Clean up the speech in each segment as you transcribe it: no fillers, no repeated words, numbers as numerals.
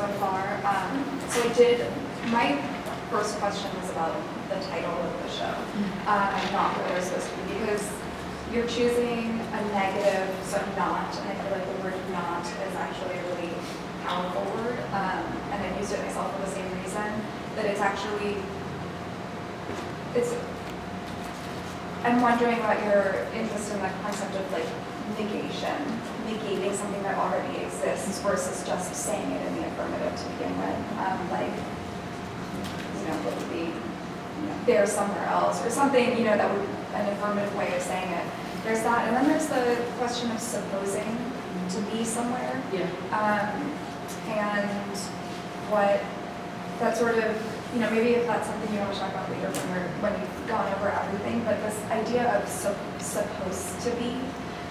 so far. My first question was about the title of the show, and not what they're supposed to be, because you're choosing a negative, so not, and I feel like the word not is actually a really powerful word, and I've used it myself for the same reason, that I'm wondering about your interest in the concept of like negation, negating something that already exists versus just saying it in the affirmative to begin with. What would be, there somewhere else or something, that would an affirmative way of saying it. There's that, and then there's the question of supposing to be somewhere. Yeah. And what that sort of, maybe if that's something you want to talk about later when you've gone over everything, but this idea of supposed to be,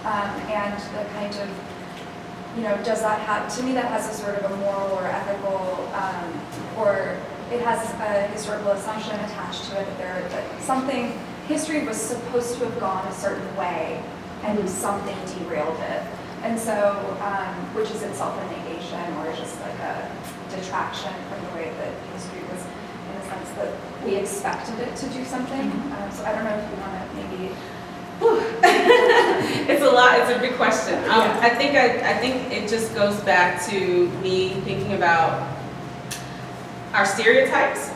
and the kind of, does that have, to me that has a sort of a moral or ethical, or it has a historical assumption attached to it that something, history was supposed to have gone a certain way and something derailed it. And so, which is itself a negation or just like a detraction from the way that history was, in the sense that we expected it to do something. So I don't know if you want to maybe. It's a lot. It's a big question. I think it just goes back to me thinking about our stereotypes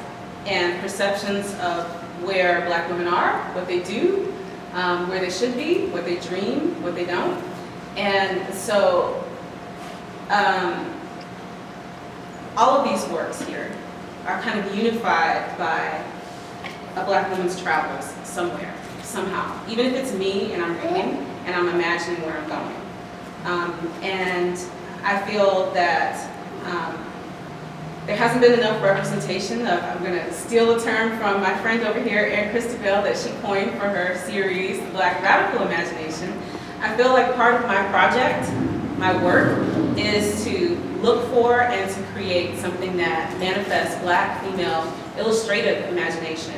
and perceptions of where Black women are, what they do, where they should be, what they dream, what they don't. And so all of these works here are kind of unified by a Black woman's travels somewhere, somehow. Even if it's me and I'm reading and I'm imagining where I'm going. And I feel that there hasn't been enough representation of, I'm going to steal a term from my friend over here, Erin Christabel, that she coined for her series, The Black Radical Imagination. I feel like part of my project, my work, is to look for and to create something that manifests Black female illustrative imagination.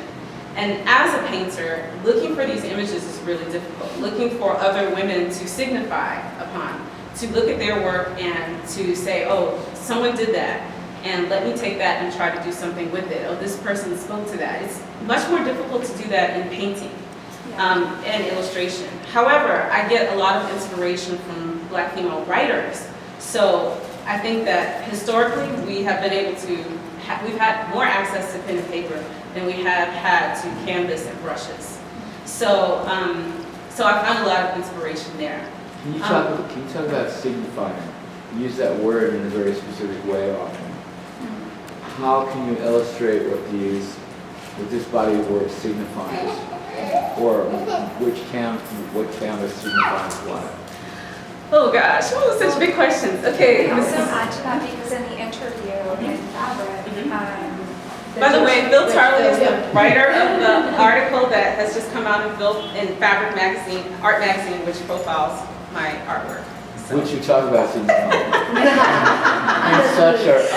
And as a painter, looking for these images is really difficult. Looking for other women to signify upon, to look at their work and to say, oh, someone did that, and let me take that and try to do something with it. Oh, this person spoke to that. It's much more difficult to do that in painting and illustration. However, I get a lot of inspiration from Black female writers. So I think that historically we have been able to, we've had more access to pen and paper than we have had to canvas and brushes. So, so I found a lot of inspiration there. Can you talk about signifying? You use that word in a very specific way often. How can you illustrate what this body of work signifies, or what canvas signifies what? Oh gosh, such big questions. Okay. Also add to that, because in the interview in Fabric, by the way, Bill Tarley is the writer of the article that has just come out in Fabric magazine, Art Magazine, which profiles my artwork. So. Which you talk about signifying in such a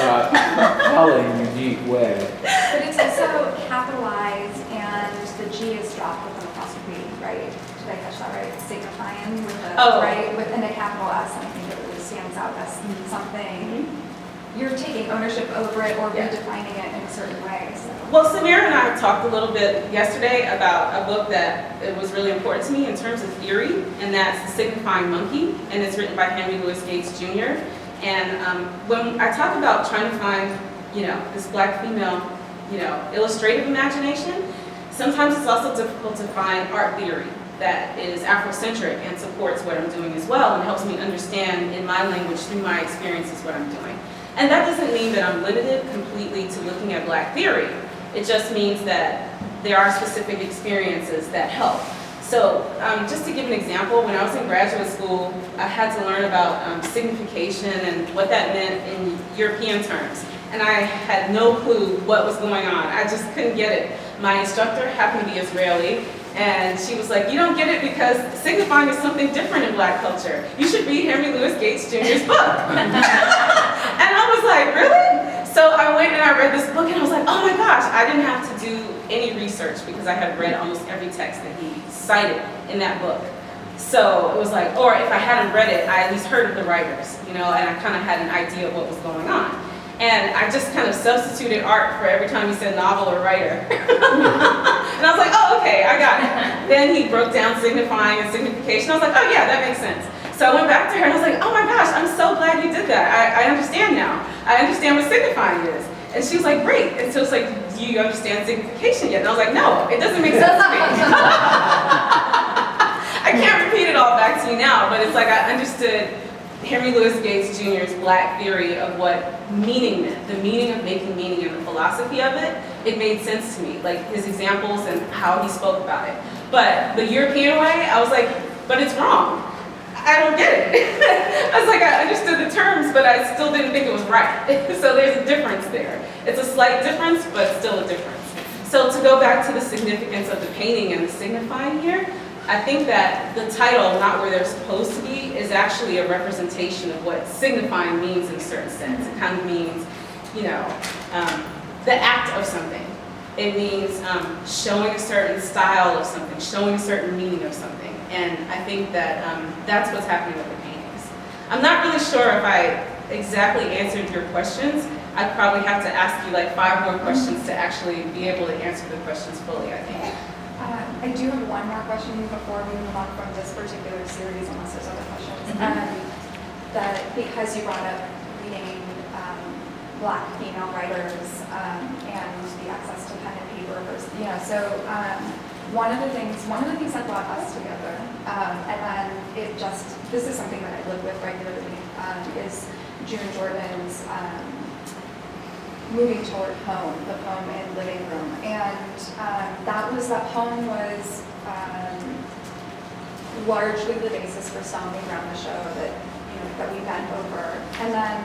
telling, unique way. But it's also capitalized, and the G is dropped with an apostrophe, right? Did I catch that right? Signifying with a right within a capital S, and I think it really stands out as something. You're taking ownership over it or redefining it in a certain way. So. Well, Samira and I talked a little bit yesterday about a book that it was really important to me in terms of theory, and that's The Signifying Monkey, and it's written by Henry Louis Gates Jr. And when I talk about trying to find, this Black female, illustrative imagination, sometimes it's also difficult to find art theory that is Afrocentric and supports what I'm doing as well, and helps me understand in my language through my experiences what I'm doing. And that doesn't mean that I'm limited completely to looking at Black theory. It just means that there are specific experiences that help. So just to give an example, when I was in graduate school, I had to learn about signification and what that meant in European terms. And I had no clue what was going on. I just couldn't get it. My instructor happened to be Israeli, and she was like, you don't get it because signifying is something different in Black culture. You should read Henry Louis Gates Jr.'s book. And I was like, really? So I went and I read this book, and I was like, oh my gosh, I didn't have to do any research because I had read almost every text that he cited in that book. So it was like, or if I hadn't read it, I at least heard of the writers, and I kind of had an idea of what was going on. And And I just kind of substituted art for every time he said novel or writer. And I was like, oh, okay, I got it. Then he broke down signifying and signification. I was like, oh yeah, that makes sense. So I went back to her and I was like, oh my gosh, I'm so glad you did that. I understand now. I understand what signifying is. And she was like, great. And so it's like, do you understand signification yet? And I was like, no, it doesn't make sense to me. I can't repeat it all back to you now, but it's like I understood Henry Louis Gates Jr.'s Black theory of what meaning meant, the meaning of making meaning and the philosophy of it. It made sense to me, like his examples and how he spoke about it. But the European way, I was like, but it's wrong. I don't get it. I was like, I understood the terms, but I still didn't think it was right. So there's a difference there. It's a slight difference, but still a difference. So to go back to the significance of the painting and the signifying here, I think that the title, not where they're supposed to be, is actually a representation of what signifying means in a certain sense. It kind of means, you know, the act of something. It means showing a certain style of something, showing a certain meaning of something. And I think that that's what's happening with the paintings. I'm not really sure if I exactly answered your questions. I'd probably have to ask you like 5 more questions to actually be able to answer the questions fully, I think. I do have one more question before we move on from this particular series, unless there's other questions. That because you brought up reading Black female writers and the access to pen and paper, you know, so one of the things that brought us together, and then this is something that I live with regularly, is June Jordan's moving toward home, the poem in Living Room. And that poem was largely the basis for Stomping Around the Show that we bent over. And then,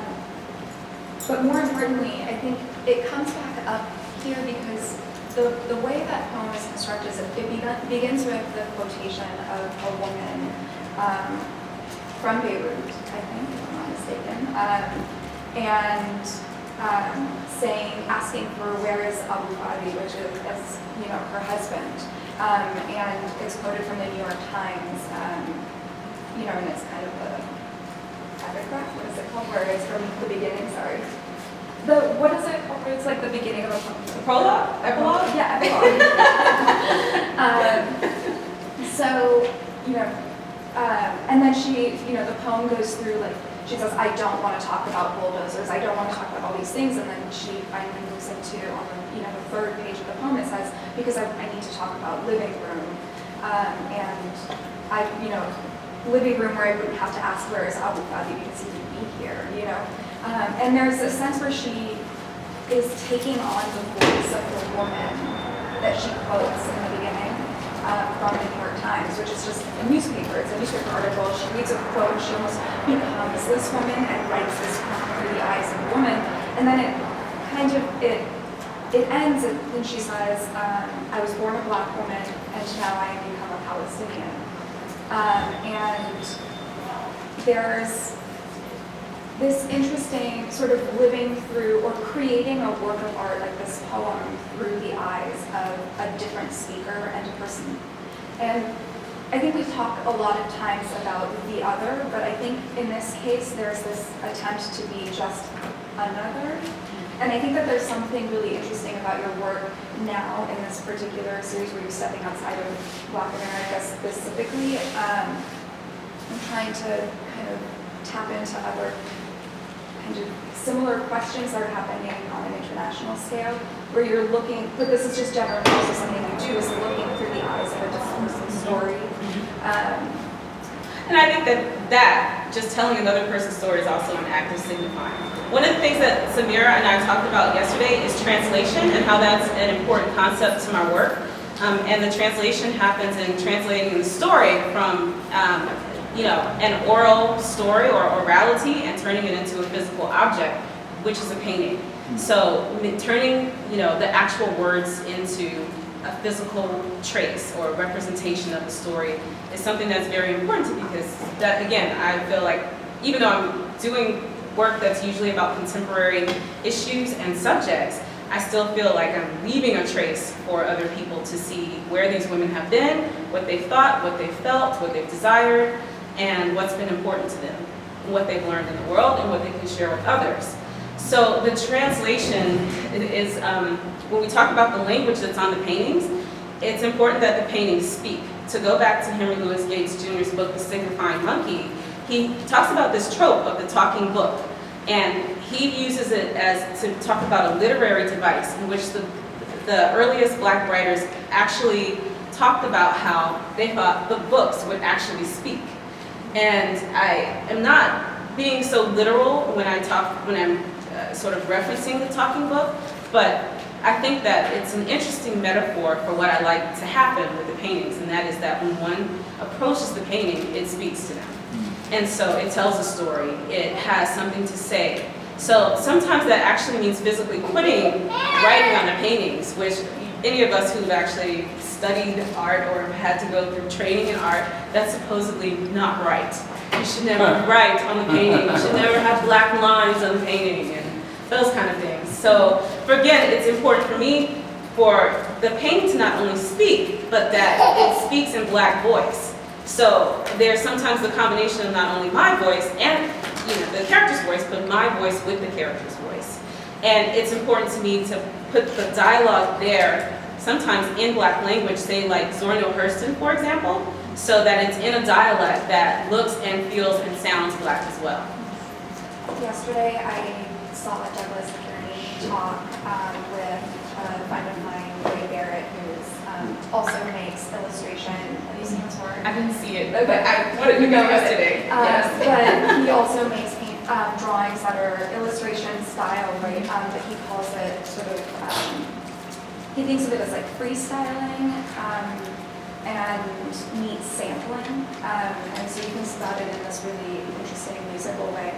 but more importantly, I think it comes back up here because the way that poem is constructed is it begins with the quotation of a woman from Beirut, I think, if I'm not mistaken, asking for where is Abu Fadi, which is you know, her husband, and it's quoted from the New York Times, you know, and it's kind of a epigraph, what is it called, where it's from the beginning, sorry. What is it called? It's like the beginning of a poem. Prologue? Epilogue? Yeah, epilogue. So, you know, and then she, you know, the poem goes through, like, she says, I don't want to talk about bulldozers, I don't want to talk about all these things, and then she finally moves into, on the, you know, the 3rd page of the poem, it says, because I need to talk about living room, and I, you know, living room where I wouldn't have to ask where is Abu Fadi because he would be here, you know. And there's a sense where she is taking on the voice of the woman that she quotes in the beginning from the New York Times, which is just a newspaper. It's a newspaper article. She reads a quote. She almost becomes this woman and writes this poem through the eyes of a woman. And then it kind of, it ends and she says, I was born a Black woman and now I have become a Palestinian. And there's this interesting sort of living through or creating a work of art like this poem through the eyes of a different speaker and a person. And I think we talk a lot of times about the other, but I think in this case there's this attempt to be just another. And I think that there's something really interesting about your work now in this particular series where you're stepping outside of Black America specifically. I'm trying to kind of tap into other kind of similar questions that are happening on an international scale, where you're looking, but this is just general, also something you do, is looking through the eyes of a different story. And I think that just telling another person's story is also an act of signifying. One of the things that Samira and I talked about yesterday is translation and how that's an important concept to my work. And the translation happens in translating the story from you know, an oral story or orality and turning it into a physical object, which is a painting. So turning, you know, the actual words into a physical trace or a representation of the story is something that's very important to me because that, again, I feel like even though I'm doing work that's usually about contemporary issues and subjects, I still feel like I'm leaving a trace for other people to see where these women have been, what they've thought, what they've felt, what they've desired, and what's been important to them, and what they've learned in the world, and what they can share with others. So the translation is, when we talk about the language that's on the paintings, it's important that the paintings speak. To go back to Henry Louis Gates Jr.'s book, The Signifying Monkey, he talks about this trope of the talking book. And he uses it as to talk about a literary device in which the earliest Black writers actually talked about how they thought the books would actually speak. And I am not being so literal when I'm sort of referencing the talking book, but I think that it's an interesting metaphor for what I like to happen with the paintings, and that is that when one approaches the painting, it speaks to them. And so it tells a story, it has something to say. So sometimes that actually means physically putting writing on the paintings, which any of us who've actually studied art or had to go through training in art, that's supposedly not right. You should never write on the painting, you should never have black lines on the painting, and those kind of things. So, again, it's important for me for the painting to not only speak, but that it speaks in Black voice. So there's sometimes the combination of not only my voice and the character's voice, but my voice with the character's voice. And it's important to me to put the dialogue there, sometimes in Black language, say like Zora Neale Hurston, for example, so that it's in a dialect that looks and feels and sounds Black as well. Yesterday, I saw Douglas Kearney talk with a friend of mine, Ray Barrett, who also makes illustration. Have you seen his work? I didn't see it, Okay. but I wanted to go yesterday. Yes. But he also makes drawings that are illustration style, right? But he calls it sort of, he thinks of it as like freestyling and meets sampling. And so he thinks about it in this really interesting musical way.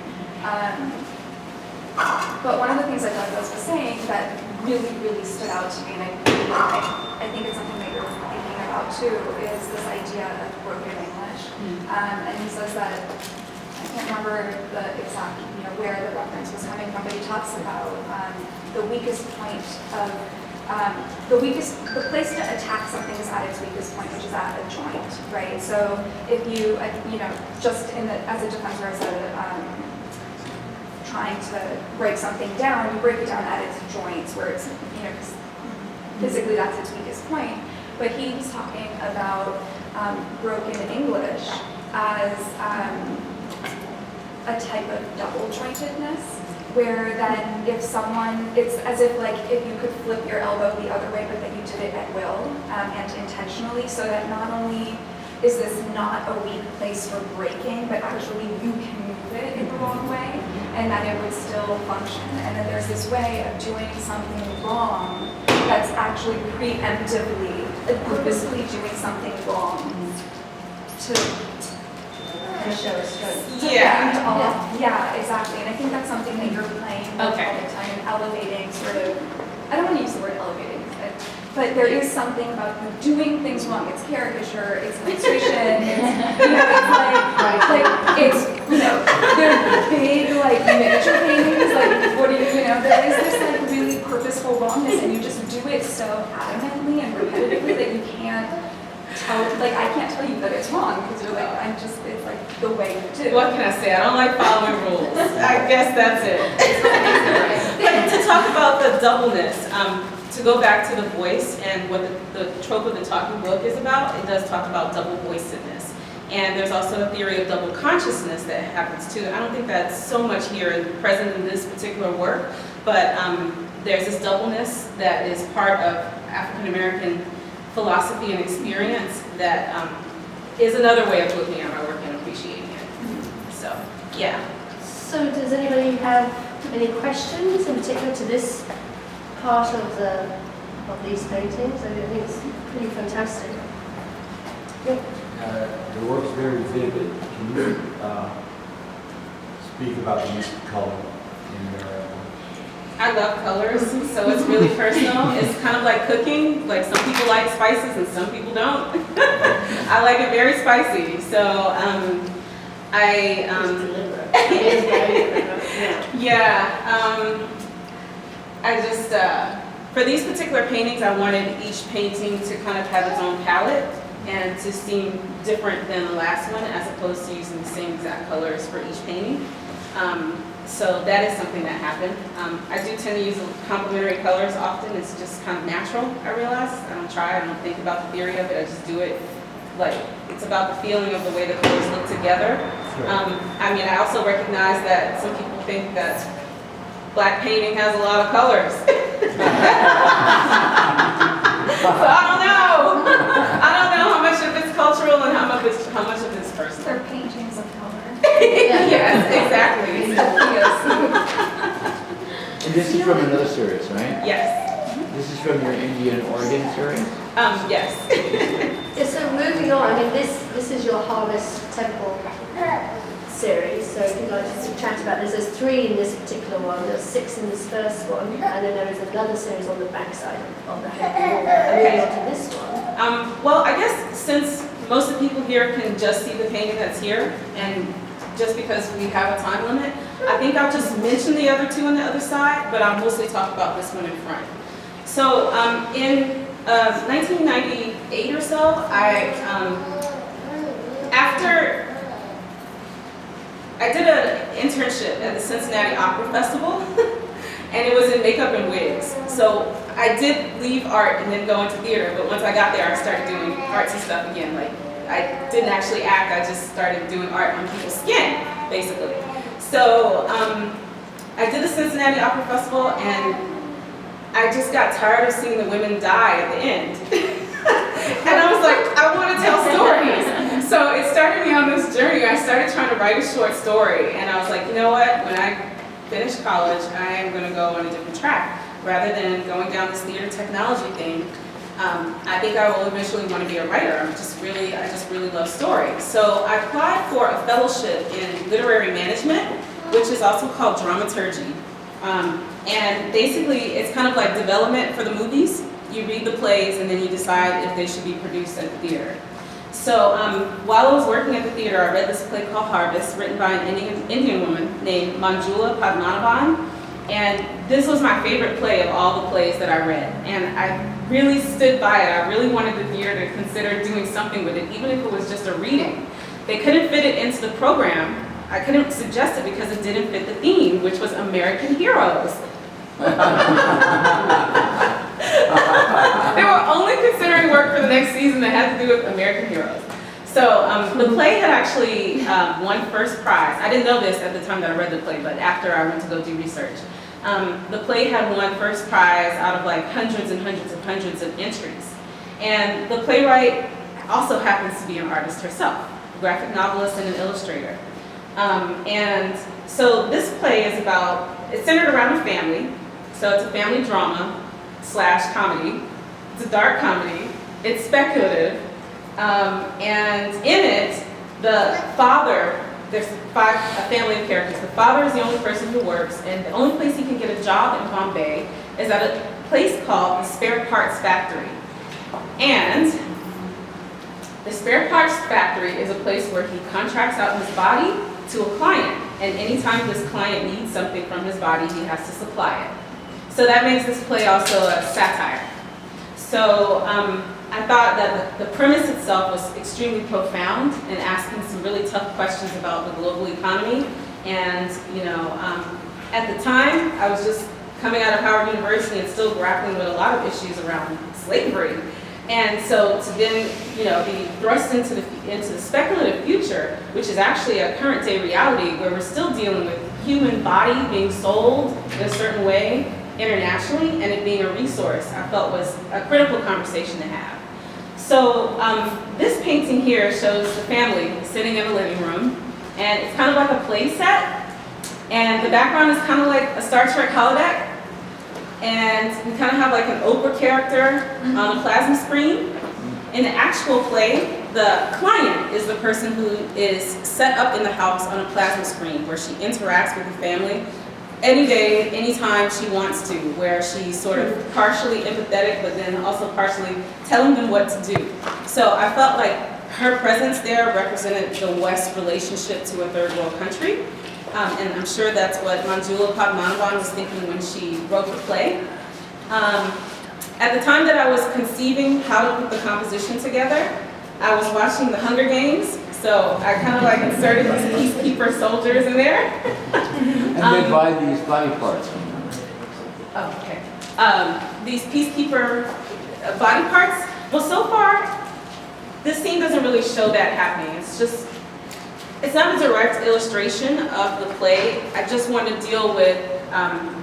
But one of the things that Douglas was saying that really, really stood out to me, and I think it's something that you're thinking about too, is this idea of broken English. And he says that, I can't remember the exact, where the reference was coming from, but he talks about the weakest point of, the place to attack something is at its weakest point, which is at a joint, right? So if you, just as a defense where I said, trying to break something down, you break it down at its joints where it's, because physically that's its weakest point. But he was talking about broken English as a type of double jointedness, where then if someone, it's as if like if you could flip your elbow the other way, but that you did it at will and intentionally, so that not only is this not a weak place for breaking, but actually you can move it in the wrong way, and that it would still function. And then there's this way of doing something wrong that's actually preemptively, purposefully doing something wrong to show strength. Yeah, exactly. And I think that's something that you're playing with all the time, elevating sort of, I don't want to use the word elevating, but there is something about you doing things wrong. It's caricature, it's illustration, it's, they're big, like, miniature paintings, like, what do there is this, like, really purposeful wrongness, and you just do it so adamantly and repetitively that you can't tell, like, I can't tell you that it's wrong, because you're like, it's like the way you do. What can I say? I don't like following rules. I guess that's it. But to talk about the doubleness, to go back to the voice and what the trope of the talking book is about, it does talk about double voicedness. And there's also a theory of double consciousness that happens too. I don't think that's so much here present in this particular work, but there's this doubleness that is part of African American philosophy and experience that is another way of looking at our work and appreciating it. So, yeah. So does anybody have any questions in particular to this part of these paintings? I think it's pretty fantastic. Yep. The work's very vivid. Can you speak about the use of color in your I love colors, so it's really personal. It's kind of like cooking. Like some people like spices and some people don't. I like it very spicy. So I just, for these particular paintings, I wanted each painting to kind of have its own palette and to seem different than the last one, as opposed to using the same exact colors for each painting. So that is something that happened. I do tend to use complementary colors often. It's just kind of natural, I realize. I don't try, I don't think about the theory of it, I just do it. Like, it's about the feeling of the way the colors look together. I mean, I also recognize that some people think that black painting has a lot of colors. So I don't know. I don't know how much of it's cultural and how much of it's personal. They're paintings of color. Yes, exactly. And this is from another series, right? Yes. This is from your Indian Oregon series? Yes. Yeah, so moving on, I mean, this is your Harvest Temple series, so if you'd like to chat about this, there's 3 in this particular one, there's 6 in this first one, and then there is another series on the backside of the head wall. And moving on to this one. Well, I guess since most of the people here can just see the painting that's here, and just because we have a time limit, I think I'll just mention the other 2 on the other side, but I'll mostly talk about this one in front. So in 1998 or so, after I did an internship at the Cincinnati Opera Festival, and it was in makeup and wigs. So I did leave art and then go into theater, but once I got there, I started doing artsy stuff again. Like, I didn't actually act, I just started doing art on people's skin, basically. So I did the Cincinnati Opera Festival, and I just got tired of seeing the women die at the end. And I was like, I want to tell stories. So it started me on this journey. I started trying to write a short story, and I was like, you know what? When I finish college, I am going to go on a different track. Rather than going down this theater technology thing, I think I will eventually want to be a writer. I just really love stories. So I applied for a fellowship in literary management, which is also called dramaturgy. And basically, it's kind of like development for the movies. You read the plays, and then you decide if they should be produced at the theater. So while I was working at the theater, I read this play called Harvest, written by an Indian woman named Manjula Padmanabhan. And this was my favorite play of all the plays that I read. And I really stood by it. I really wanted the theater to consider doing something with it, even if it was just a reading. They couldn't fit it into the program. I couldn't suggest it because it didn't fit the theme, which was American heroes. They were only considering work for the next season that had to do with American heroes. So the play had actually won first prize. I didn't know this at the time that I read the play, but after I went to go do research. The play had won first prize out of like hundreds of entries. And the playwright also happens to be an artist herself, a graphic novelist and an illustrator. And so this play is it's centered around a family. So it's a family drama / comedy. It's a dark comedy. It's speculative. And in it, the father, there's a family of characters. The father is the only person who works, and the only place he can get a job in Bombay is at a place called the Spare Parts Factory. And the Spare Parts Factory is a place where he contracts out his body to a client. And anytime this client needs something from his body, he has to supply it. So that makes this play also a satire. So I thought that the premise itself was extremely profound and asking some really tough questions about the global economy. And, at the time, I was just coming out of Howard University and still grappling with a lot of issues around slavery. And so to then, be thrust into the speculative future, which is actually a current day reality where we're still dealing with human body being sold in a certain way internationally and it being a resource, I felt was a critical conversation to have. So this painting here shows the family sitting in a living room, and it's kind of like a play set, and the background is kind of like a Star Trek holodeck, and we kind of have like an Oprah character on a plasma screen. In the actual play, the client is the person who is set up in the house on a plasma screen where she interacts with the family any day, anytime she wants to, where she's sort of partially empathetic, but then also partially telling them what to do. So I felt like her presence there represented the West's relationship to a third world country. And I'm sure that's what Manjula Padmanabhan was thinking when she wrote the play. At the time that I was conceiving how to put the composition together, I was watching the Hunger Games, so I kind of like inserted these peacekeeper soldiers in there. And they buy these body parts. Oh, okay. These peacekeeper body parts. Well, so far, this scene doesn't really show that happening. It's not a direct illustration of the play. I just want to deal with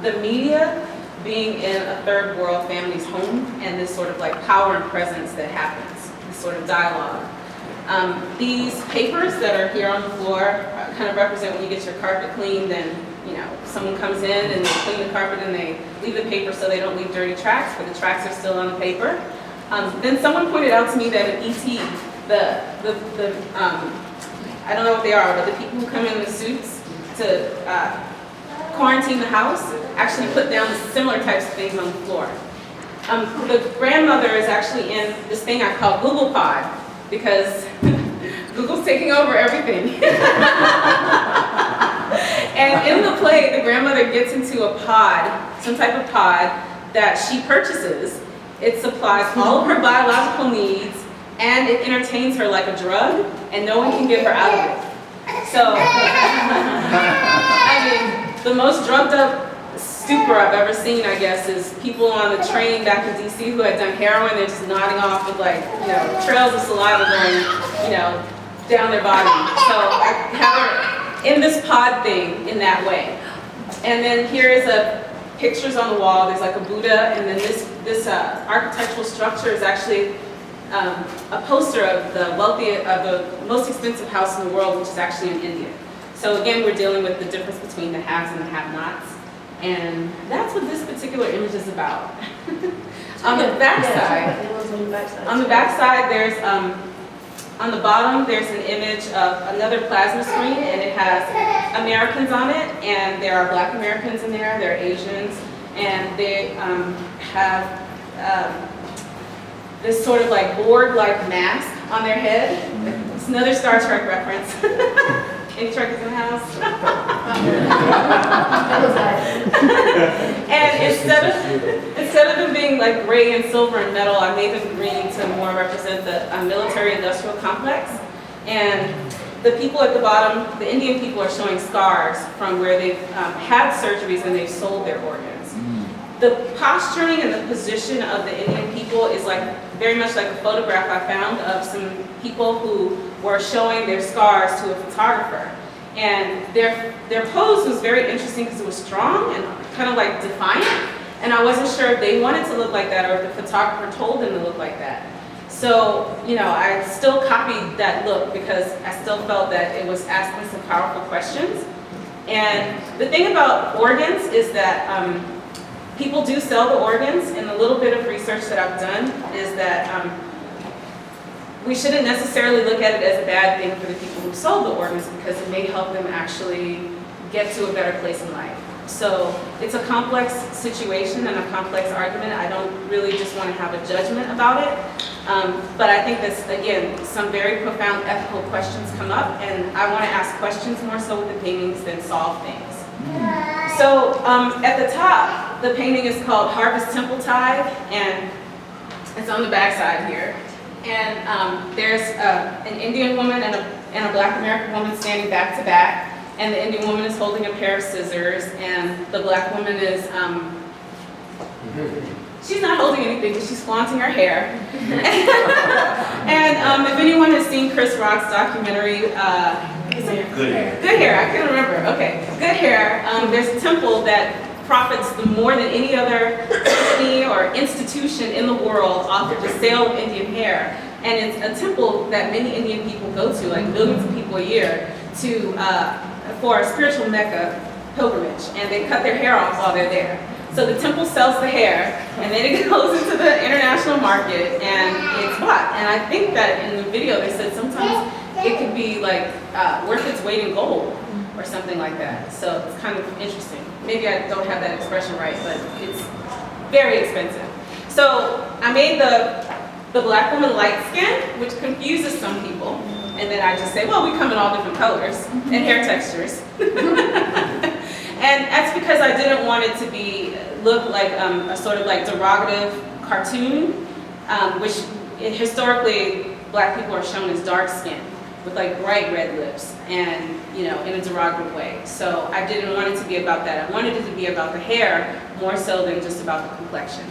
the media being in a third world family's home and this sort of like power and presence that happens, this sort of dialogue. These papers that are here on the floor kind of represent when you get your carpet cleaned and someone comes in and they clean the carpet and they leave the paper so they don't leave dirty tracks, but the tracks are still on the paper. Then someone pointed out to me that in E.T., I don't know what they are, but the people who come in the suits to quarantine the house actually put down similar types of things on the floor. The grandmother is actually in this thing I call Google Pod because Google's taking over everything. And in the play, the grandmother gets into a pod, some type of pod that she purchases. It supplies all of her biological needs and it entertains her like a drug and no one can get her out of it. So, I mean, the most drugged up stupor I've ever seen, I guess, is people on the train back in DC who had done heroin. They're just nodding off with trails of saliva going, down their body. So I have her in this pod thing in that way. And then here is pictures on the wall. There's like a Buddha, and then this architectural structure is actually a poster of the most expensive house in the world, which is actually in India. So again, we're dealing with the difference between the haves and the have-nots. And that's what this particular image is about. On the back side, there's, on the bottom, there's an image of another plasma screen, and it has Americans on it, and there are Black Americans in there, there are Asians, and they have this sort of like board-like mask on their head. It's another Star Trek reference. Any Trekkies in the house? And instead of them being like gray and silver and metal, I made them green to more represent the military-industrial complex. And the people at the bottom, the Indian people, are showing scars from where they've had surgeries and they've sold their organs. The posturing and the position of the Indian people is very much like a photograph I found of some people who were showing their scars to a photographer. And their pose was very interesting because it was strong and kind of like defiant. And I wasn't sure if they wanted to look like that or if the photographer told them to look like that. So, I still copied that look because I still felt that it was asking some powerful questions. And the thing about organs is that people do sell the organs, and the little bit of research that I've done is that we shouldn't necessarily look at it as a bad thing for the people who sold the organs because it may help them actually get to a better place in life. So it's a complex situation and a complex argument. I don't really just want to have a judgment about it. But I think that, again, some very profound ethical questions come up, and I want to ask questions more so with the paintings than solve things. So at the top, the painting is called Harvest Temple Tide, and it's on the back side here. And there's an Indian woman and a Black American woman standing back to back, and the Indian woman is holding a pair of scissors, and the Black woman is, she's not holding anything, but she's flaunting her hair. And if anyone has seen Chris Rock's documentary, Good Hair, I can't remember, okay. Good Hair, there's a temple that profits more than any other company or institution in the world off of the sale of Indian hair. And it's a temple that many Indian people go to, like millions of people a year, for a spiritual Mecca pilgrimage. And they cut their hair off while they're there. So the temple sells the hair, and then it goes into the international market, and it's bought. And I think that in the video they said sometimes it could be worth its weight in gold or something like that. So it's kind of interesting. Maybe I don't have that expression right, but it's very expensive. So I made the Black woman light skin, which confuses some people. And then I just say, well, we come in all different colors and hair textures. And that's because I didn't want it to look like a sort of derogative cartoon, which historically Black people are shown as dark skinned. with like bright red lips and, you know, in a derogatory way. So I didn't want it to be about that. I wanted it to be about the hair more so than just about the complexion.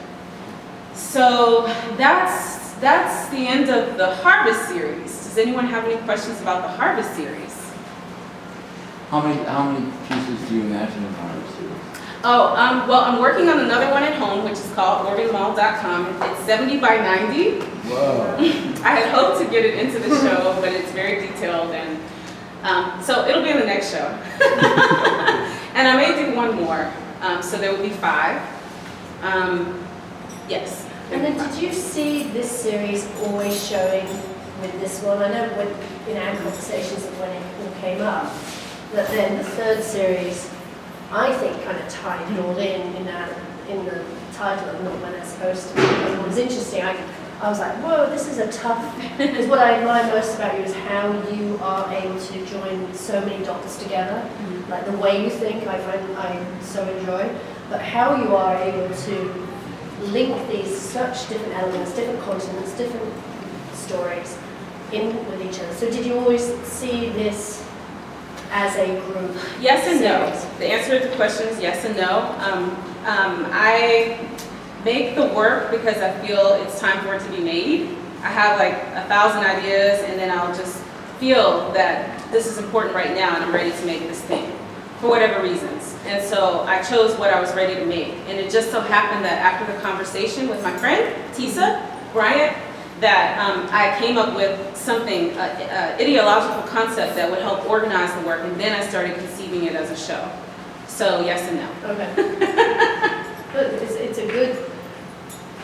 So that's the end of the Harvest series. Does anyone have any questions about the Harvest series? How many pieces do you imagine in the Harvest series? Oh, well, I'm working on another one at home, which is called organmall.com. It's 70 by 90. Whoa. I had hoped to get it into the show, but it's very detailed, and so it'll be in the next show. And I may do one more, so there will be 5. Yes. And then did you see this series always showing with this one? I know when, in our conversations when it all came up, that then the third series, I think, kind of tied it all in the title of not when it's supposed to be. And what was interesting, I was like, whoa, this is a tough, because what I admire most about you is how you are able to join so many dots together. Like the way you think, I find I so enjoy, but how you are able to link these such different elements, different continents, different stories in with each other. So did you always see this as a group? Yes and no. series? The answer to the question is yes and no. I make the work because I feel it's time for it to be made. I have like 1,000 ideas, and then I'll just feel that this is important right now and I'm ready to make this thing for whatever reasons. And so I chose what I was ready to make. And it just so happened that after the conversation with my friend, Tisa Bryant, that I came up with something, ideological concept that would help organize the work, and then I started conceiving it as a show. So yes and no. Okay. But it's a good,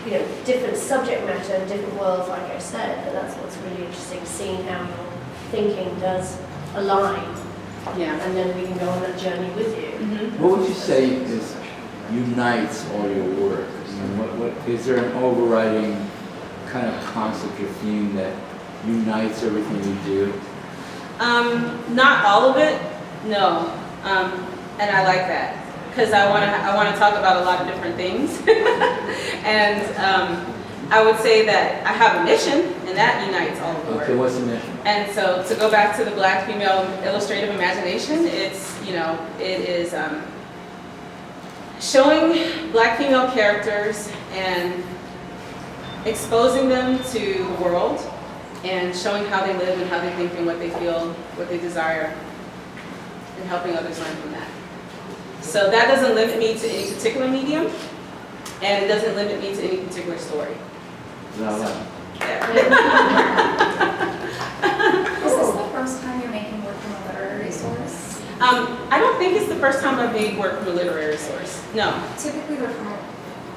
you know, different subject matter, different worlds, like I said, but that's what's really interesting, seeing how your thinking does align, Yeah. and then we can go on that journey with you. What would you say is unites all your work? I mean, what is there an overriding kind of concept or theme that unites everything you do? Not all of it, no. And I like that, because I want to talk about a lot of different things. And I would say that I have a mission, and that unites all of the work. Okay, what's the mission? And so to go back to the Black female illustrative imagination, it's, you know, it is showing Black female characters and exposing them to the world and showing how they live and how they think and what they feel, what they desire, and helping others learn from that. So that doesn't limit me to any particular medium, and it doesn't limit me to any particular story. No, no. Is this the first time you're making work from a literary source? I don't think it's the first time I've made work from a literary source. No. Typically they're from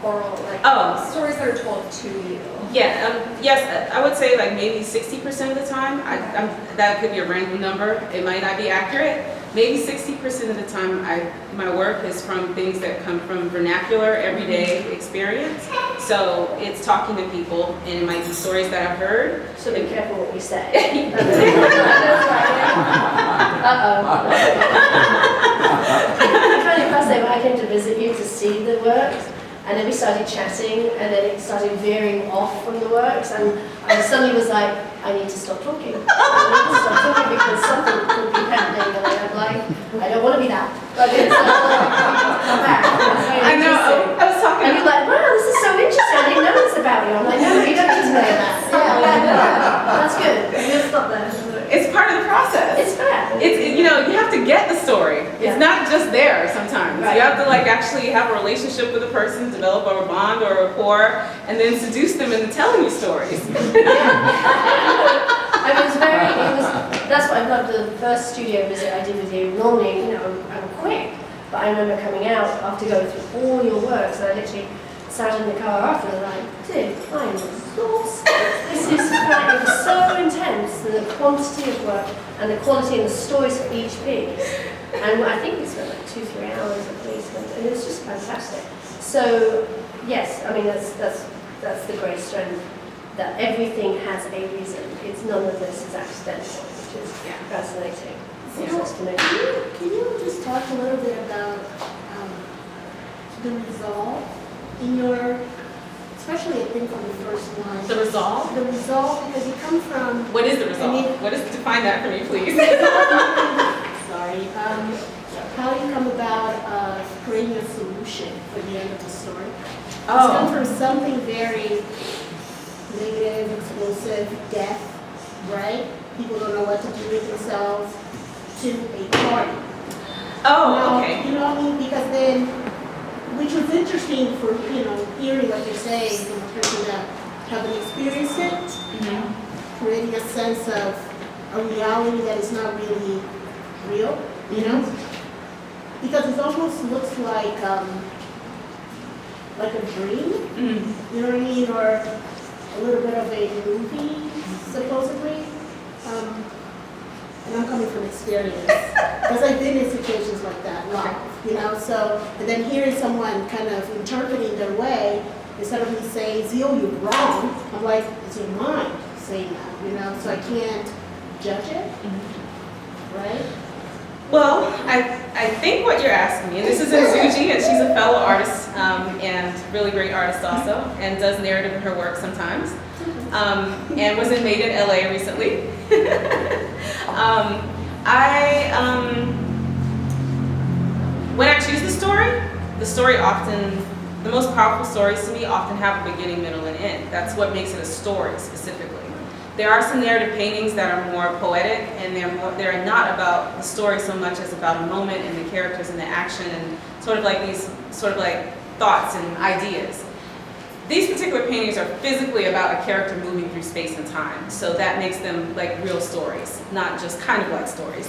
oral, like Oh. stories that are told to you. Yeah, yes, I would say like maybe 60% of the time. That could be a random number. It might not be accurate. Maybe 60% of the time my work is from things that come from vernacular, everyday experience. So it's talking to people, and it might be stories that I've heard. So be careful what we say. Uh-oh. It's kind of fascinating. I came to visit you to see the works, and then we started chatting, and then it started veering off from the works, and I suddenly was like, I need to stop talking. I need to stop talking because something could be happening, and I'm like, I don't want to be that. But it's come back. It's very I know. interesting. I was talking. And you're like, wow, this is so interesting. I didn't know this about you. I'm like, no, you don't need to know that. That's good. We'll stop there. It's part of the process. It's fair. It's, you know, you have to get the story. Yeah. It's not just there sometimes. Right. You have to like actually have a relationship with a person, develop a bond or a rapport, and then seduce them into telling you stories. That's what I loved the first studio visit I did with you. Normally, you know, I'm quick, but I remember coming out after going through all your works, and I literally sat in the car after and like, dude, I'm exhausted. This is like, it was so intense, and the quantity of work and the quality and the stories for each piece. And I think we spent like 2-3 hours at least, and it was just fantastic. So yes, I mean that's the great strength, that everything has a reason. It's none of this is accidental, which is fascinating. Can you just talk a little bit about the resolve in your especially I think on the first one. The resolve? The resolve, because you come from, What is the I resolve? mean- What is, define that for me, please. sorry, how you come about creating a solution for the end of the story. It's come from something very negative, explosive, death, right? People don't know what to do with themselves, to a party. Oh, Now, okay. you know what I mean? Because then, which was interesting for, hearing what you're saying from a person that haven't experienced it, creating a sense of a reality that is not really real, Because it almost looks like a dream, you know what I mean? Or a little bit of a movie, supposedly. And I'm coming from experience, because I've been in situations like that live, so, and then hearing someone kind of interpreting their way, instead of me saying, Zeal, you're wrong, I'm like, it's your mind saying that, so I can't judge it, right? Well, I think what you're asking me, and this is Suji, and she's a fellow artist and really great artist also, and does narrative in her work sometimes, and was in Made in LA recently. When I choose the story often, the most powerful stories to me often have a beginning, middle, and end. That's what makes it a story specifically. There are some narrative paintings that are more poetic, and they're not about the story so much as about a moment and the characters and the action and sort of like thoughts and ideas. These particular paintings are physically about a character moving through space and time, so that makes them like real stories, not just kind of like stories.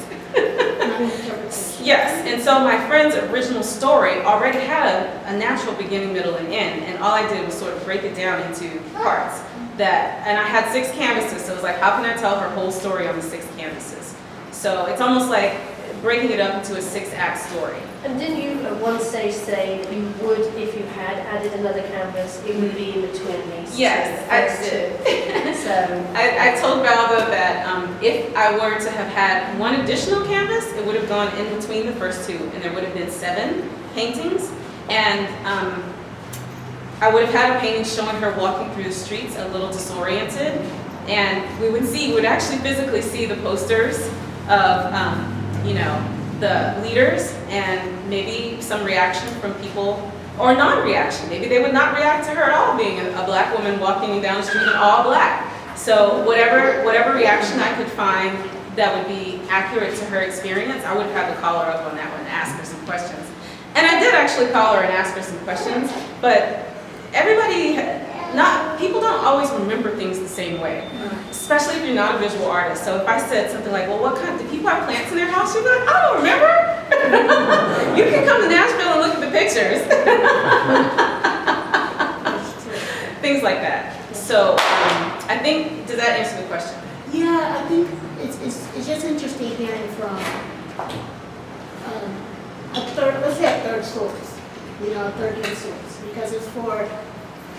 Yes, and so my friend's original story already had a natural beginning, middle, and end, and all I did was sort of break it down into parts. And I had 6 canvases, so it was like, how can I tell her whole story on the 6 canvases? So it's almost like breaking it up into a 6-act story. And didn't you at one stage say that you would, if you had added another canvas, it would be in between these? Yes, I did. So I told Valda that if I were to have had one additional canvas, it would have gone in between the first 2, and there would have been 7 paintings. And I would have had a painting showing her walking through the streets a little disoriented, and we would actually physically see the posters of, the leaders, and maybe some reaction from people, or non-reaction. Maybe they would not react to her at all, being a black woman walking down the street in all black. So whatever reaction I could find that would be accurate to her experience, I would have to call her up on that one and ask her some questions. And I did actually call her and ask her some questions, but people don't always remember things the same way, especially if you're not a visual artist. So if I said something like, well, do people have plants in their house? You'd be like, I don't remember. You can come to Nashville and look at the pictures. Things like that. So I think, does that answer the question? Yeah, I think it's just interesting hearing from let's say a third source, a third-hand source, because it's for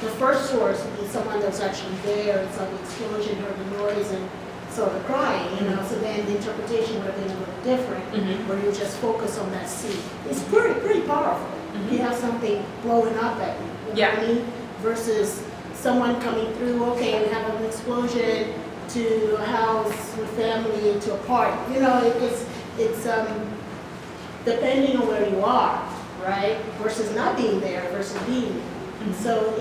the first source would be someone that's actually there and saw the explosion, heard the noise, and saw the crying, so then the interpretation would have been a little different, where you just focus on that scene. It's pretty powerful. You have something blowing up at you, you know what I mean? Versus someone coming through, okay, we have an explosion, to a house with family, to a party. It's depending on where you are, right? Versus not being there, versus being there. So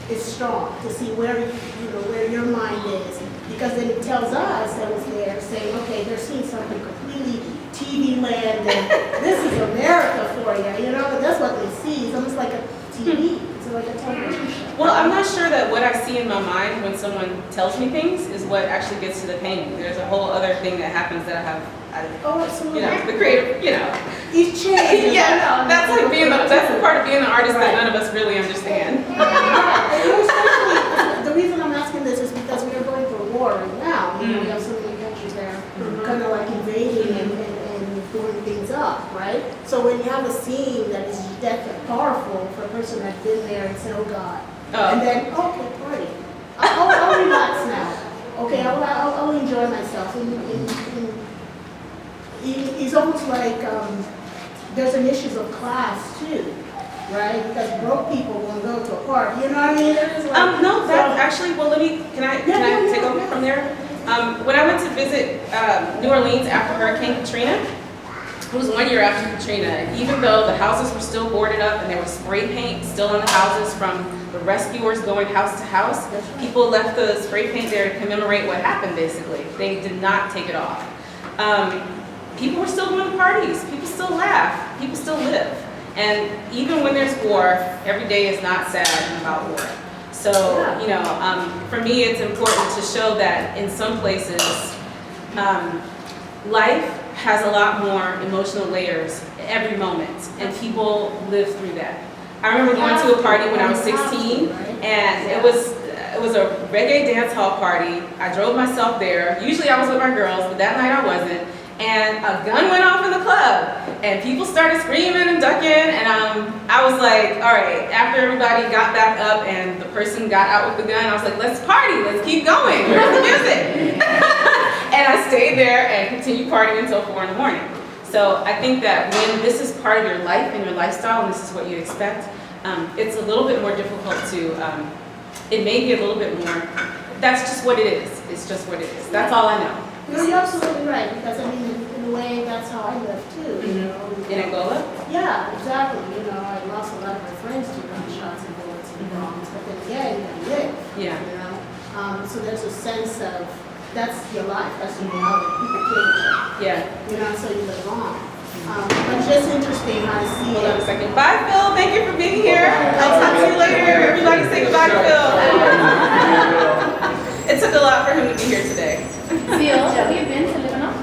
it's strong to see where your mind is, because then it tells us that was there saying, okay, they're seeing something completely TV land, and this is America for you, but that's what they see. It's almost like a TV. It's like a television show. Well, I'm not sure that what I see in my mind when someone tells me things is what actually gets to the painting. There's a whole other thing that happens that Oh, absolutely. the creative, Each change. Yeah, that's the part of being an artist that none of us really understand. Especially, the reason I'm asking this is because we are going through a war right now. We have so many countries that are kind of like invading and blowing things up, right? So when you have a scene that is that powerful for a person that's been there and said, oh God, and then, okay, party. I'll relax now. Okay, I'll enjoy myself. It's almost like there's an issue of class too, right? Because broke people won't go to a party, you know what I mean? It's like- No, that's actually, well, can I take over from there? When I went to visit New Orleans after Hurricane Katrina, it was 1 year after Katrina, and even though the houses were still boarded up and there was spray paint still on the houses from the rescuers going house to house, people left the spray paint there to commemorate what happened, basically. They did not take it off. People were still going to parties, people still laugh, people still live. And even when there's war, every day is not sad and about war. So, you know, for me, it's important to show that in some places, life has a lot more emotional layers every moment, and people live through that. I remember going to a party when I was 16, and it was a reggae dance hall party. I drove myself there. Usually I was with my girls, but that night I wasn't. And a gun went off in the club, and people started screaming and ducking, and I was like, all right, after everybody got back up and the person got out with the gun, I was like, let's party, let's keep going, where's the music? And I stayed there and continued partying until 4 in the morning. So I think that when this is part of your life and your lifestyle, and this is what you expect, it's a little bit more difficult to, it may be a little bit more, that's just what it is. It's just what it is. That's all I know. No, you're absolutely right, because I mean, in a way, that's how I live too, you know. In Angola? Yeah, exactly, you know, I lost a lot of my friends to gunshots and bullets and bombs, but then again, I live. Yeah. You know, so there's a sense of, that's your life, that's your reality, people kill each other, Yeah. you know, so you live on. But just interesting how to see Hold on a it. second. Bye, Phil. Thank you for being here. I'll talk to you later. Everybody say goodbye to Phil. It took a lot for him to be here today. Zeal, have you been to Lebanon?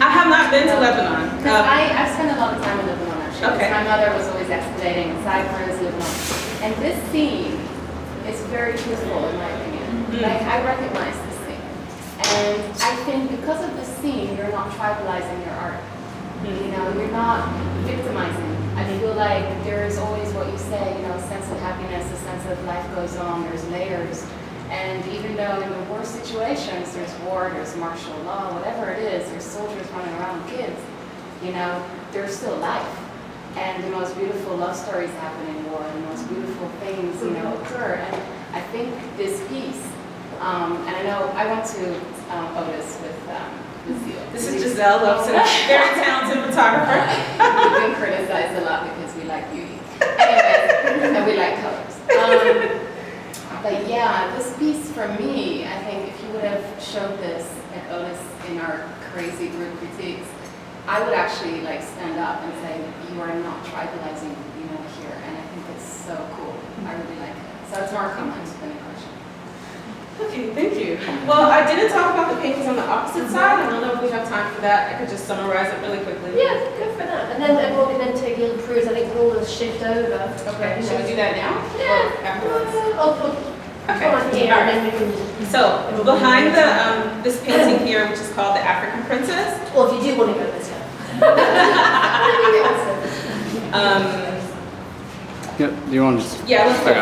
I have not been to Lebanon. Because I've spent a lot of time in Lebanon actually. Okay. My mother was always excavating in Cyprus, Lebanon. And this scene is very truthful in my opinion. Like, I recognize this scene. And I think because of this scene, you're not tribalizing your art. You know, you're not victimizing. I feel like there is always what you say, you know, a sense of happiness, a sense of life goes on, there's layers. And even though in the worst situations, there's war, there's martial law, whatever it is, there's soldiers running around with kids, you know, there's still life. And the most beautiful love stories happen in war, and the most beautiful things, you know, occur. And I think this piece, and I know I went to Otis with Zeal. This is Giselle Lobson, very talented photographer. We've been criticized a lot because we like beauty. Anyways, and we like colors. But yeah, this piece for me, I think if you would have showed this at Otis in our crazy group critiques, I would actually like stand up and say, you are not tribalizing, you know, here. And I think it's so cool. I really like it. So it's more a comment than a question. Okay, thank you. Well, I didn't talk about the paintings on the opposite side. I don't know if we have time for that. I could just summarize it really quickly. Yeah, go for that. And then everyone can then take little cruise. I think we'll all shift over. Okay, should we do that now? Yeah. Or afterwards? I'll put Okay. on here All and right. then we can. So behind this painting here, which is called the African Princess, Well, if you do want to go, let's go. Yeah, do you want to just? yeah, let's go. Okay.